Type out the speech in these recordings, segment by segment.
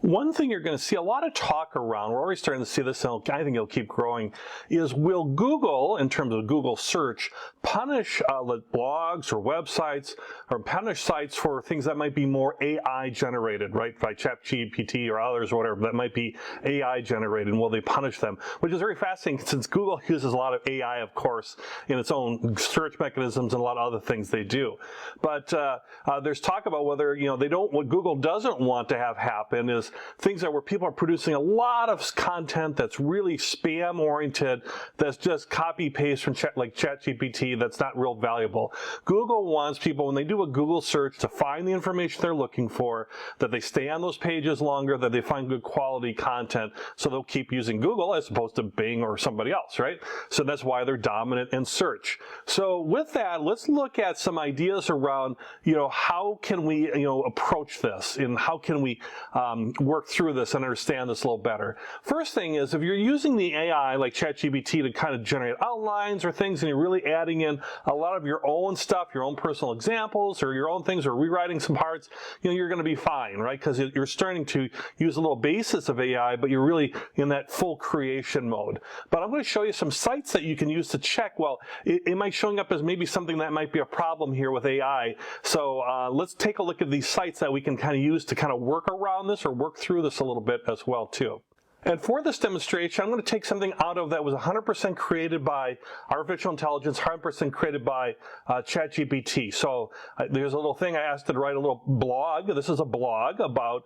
One thing you're going to see a lot of talk around, we're already starting to see this, and I think it'll keep growing, is will Google, in terms of Google search, punish blogs or websites or punish sites for things that might be more AI generated, right, by ChatGPT or others or whatever, that might be AI generated, and will they punish them? Which is very fascinating since Google uses a lot of AI, of course, in its own search mechanisms and a lot of other things they do. But there's talk about whether, what Google doesn't want to have happen is things where people are producing a lot of content that's really spam oriented, that's just copy paste from like ChatGPT, that's not real valuable. Google wants people, when they do a Google search, to find the information they're looking for, that they stay on those pages longer, that they find good quality content, so they'll keep using Google as opposed to Bing or somebody else, right? So that's why they're dominant in search. So with that, let's look at some ideas around, how can we, approach this, and how can we work through this and understand this a little better. First thing is, if you're using the AI like ChatGPT to kind of generate outlines or things, and you're really adding in a lot of your own stuff, your own personal examples or your own things, or rewriting some parts, you're going to be fine, right? Because you're starting to use a little basis of AI, but you're really in that full creation mode. But I'm going to show you some sites that you can use to check, well, am I showing up as maybe something that might be a problem here with AI? So let's take a look at these sites that we can kind of use to kind of work around this or work through this a little bit as well too. And for this demonstration, I'm going to take something out of that was 100% created by artificial intelligence, 100% created by ChatGPT. So there's a little thing I asked it to write a little blog. This is a blog about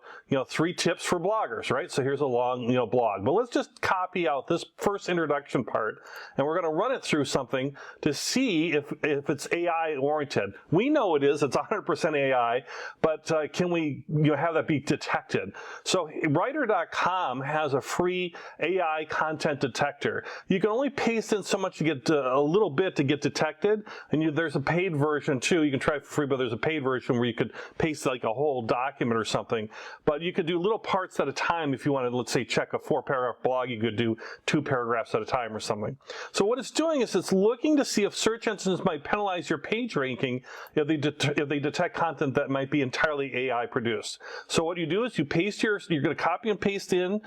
3 tips for bloggers, right? So here's a long blog. But let's just copy out this first introduction part, and we're going to run it through something to see if it's AI oriented. We know it is. It's 100% AI, but can we have that be detected? So writer.com has a free AI content detector. You can only paste in so much to get a little bit to get detected, and there's a paid version too. You can try it for free, but there's a paid version where you could paste like a whole document or something. But you could do little parts at a time. If you wanted, let's say, check a 4-paragraph blog, you could do 2 paragraphs at a time or something. So what it's doing is it's looking to see if search engines might penalize your page ranking if they detect content that might be entirely AI produced. So what you do is you paste you're going to copy and paste in,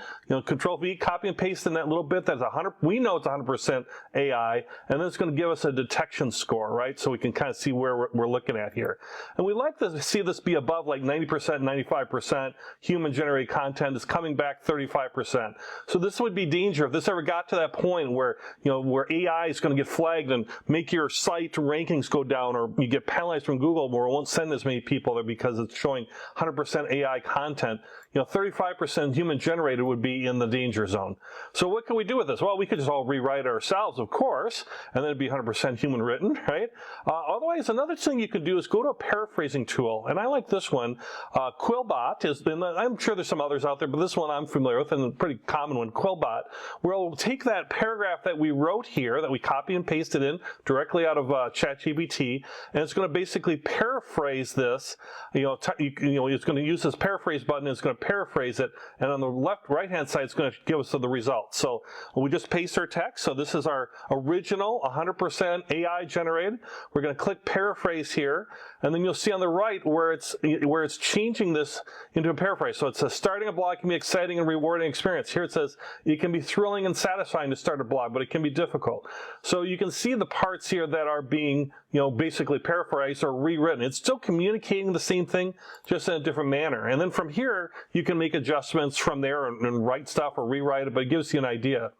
Control V, copy and paste in that little bit that's 100. We know it's 100% AI, and then it's going to give us a detection score, right? So we can kind of see where we're looking at here. And we like to see this be above like 90%, 95%. Human-generated content is coming back 35%. So this would be danger if this ever got to that point where where AI is going to get flagged and make your site rankings go down, or you get penalized from Google where it won't send as many people there because it's showing 100% AI content. 35% human-generated would be in the danger zone. So what can we do with this? Well, we could just all rewrite it ourselves, of course, and then it'd be 100% human-written, right? Otherwise, another thing you could do is go to a paraphrasing tool, and I like this one. Quillbot is, and I'm sure there's some others out there, but this one I'm familiar with, and a pretty common one, Quillbot, where we'll take that paragraph that we wrote here, that we copy and pasted in directly out of ChatGPT, and it's going to basically paraphrase this. It's going to use this paraphrase button, and it's going to paraphrase it, and on the right-hand side, it's going to give us the results. So we just paste our text. So this is our original 100% AI generated. We're going to click paraphrase here, and then you'll see on the right where it's changing this into a paraphrase. So it says starting a blog can be exciting and rewarding experience. Here it says it can be thrilling and satisfying to start a blog, but it can be difficult. So you can see the parts here that are being basically paraphrased or rewritten. It's still communicating the same thing, just in a different manner. And then from here, you can make adjustments from there and write stuff or rewrite it, but it gives you an idea.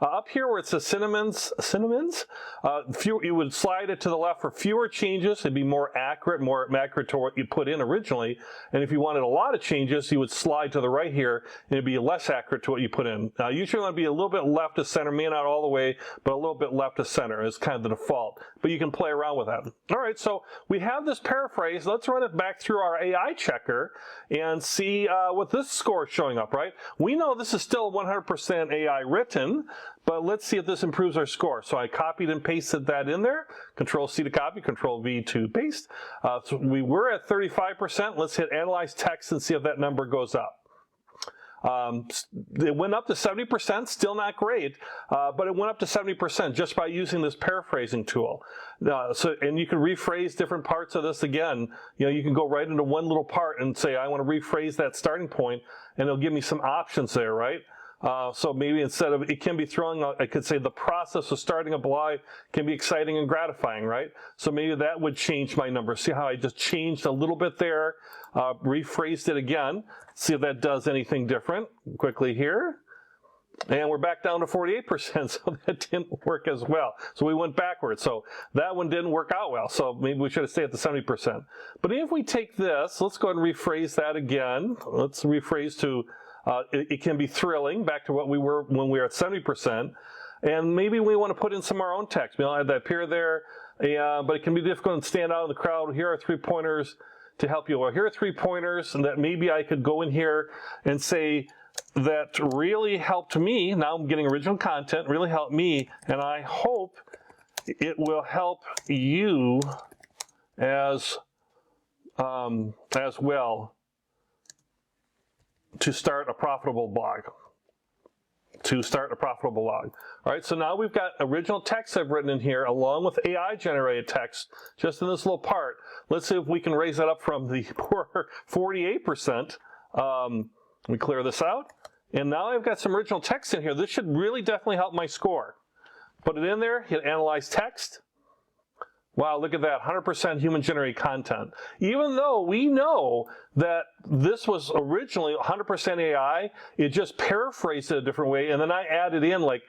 Up here where it says synonyms, you would slide it to the left for fewer changes. It'd be more accurate to what you put in originally. And if you wanted a lot of changes, you would slide to the right here, and it'd be less accurate to what you put in. Usually you want to be a little bit left to center, may not all the way, but a little bit left to center is kind of the default. But you can play around with that. All right, so we have this paraphrase. Let's run it back through our AI checker and see what this score is showing up, right? We know this is still 100% AI written, but let's see if this improves our score. So I copied and pasted that in there. Control C to copy, Control V to paste. So we were at 35%. Let's hit Analyze Text and see if that number goes up. It went up to 70%, still not great, but it went up to 70% just by using this paraphrasing tool. And you can rephrase different parts of this again. You can go right into one little part and say, I want to rephrase that starting point, and it'll give me some options there, right? So maybe instead of, it can be thrilling, I could say the process of starting a blog can be exciting and gratifying, right? So maybe that would change my number. See how I just changed a little bit there, rephrased it again. See if that does anything different quickly here. And we're back down to 48%, so that didn't work as well. So we went backwards. So that one didn't work out well. So maybe we should have stayed at the 70%. But if we take this, let's go ahead and rephrase that again. Let's rephrase to, it can be thrilling, back to what we were when we were at 70%. And maybe we want to put in some of our own text. I'll add that appear there, but it can be difficult and stand out in the crowd. Here are 3 pointers to help you. Well, here are 3 pointers, and that maybe I could go in here and say, that really helped me. Now I'm getting original content, really helped me, and I hope it will help you as well to start a profitable blog. All right, so now we've got original text I've written in here along with AI generated text just in this little part. Let's see if we can raise that up from the poor 48%. We clear this out, and now I've got some original text in here. This should really definitely help my score. Put it in there, hit analyze text. Wow, look at that, 100% human-generated content. Even though we know that this was originally 100% AI, it just paraphrased it a different way, and then I added in like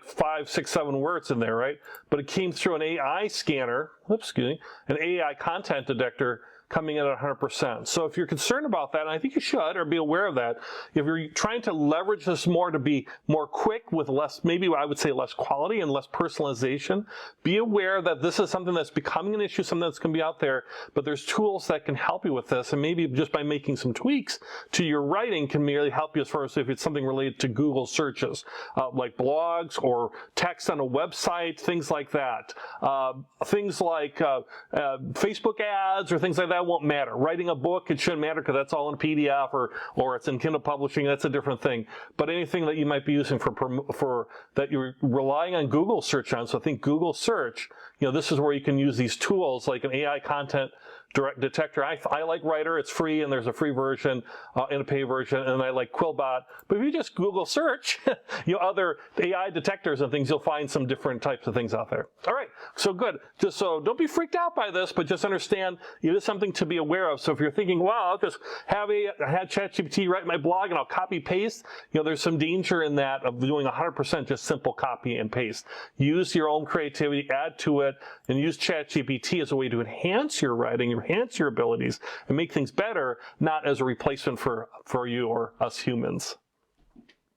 5, 6, 7 words in there, right? But it came through an AI scanner, an AI content detector, coming in at 100%. So if you're concerned about that, and I think you should, or be aware of that, if you're trying to leverage this more to be more quick with less, maybe I would say less quality and less personalization, be aware that this is something that's becoming an issue, something that's going to be out there, but there's tools that can help you with this, and maybe just by making some tweaks to your writing can merely help you as far as if it's something related to Google searches, like blogs or text on a website, things like that. Things like Facebook ads or things like that won't matter. Writing a book, it shouldn't matter because that's all in PDF or it's in Kindle publishing. That's a different thing. But anything that you might be using for that you're relying on Google search on. So I think Google search, this is where you can use these tools like an AI content direct detector. I like Writer, it's free, and there's a free version and a paid version, and I like Quillbot. But if you just Google search, other AI detectors and things, you'll find some different types of things out there. All right, so good. Just so don't be freaked out by this, but just understand it is something to be aware of. So if you're thinking, wow, I'll just have ChatGPT write my blog and I'll copy paste, there's some danger in that of doing 100% just simple copy and paste. Use your own creativity, add to it, and use ChatGPT as a way to enhance your writing, enhance your abilities, and make things better, not as a replacement for you or us humans.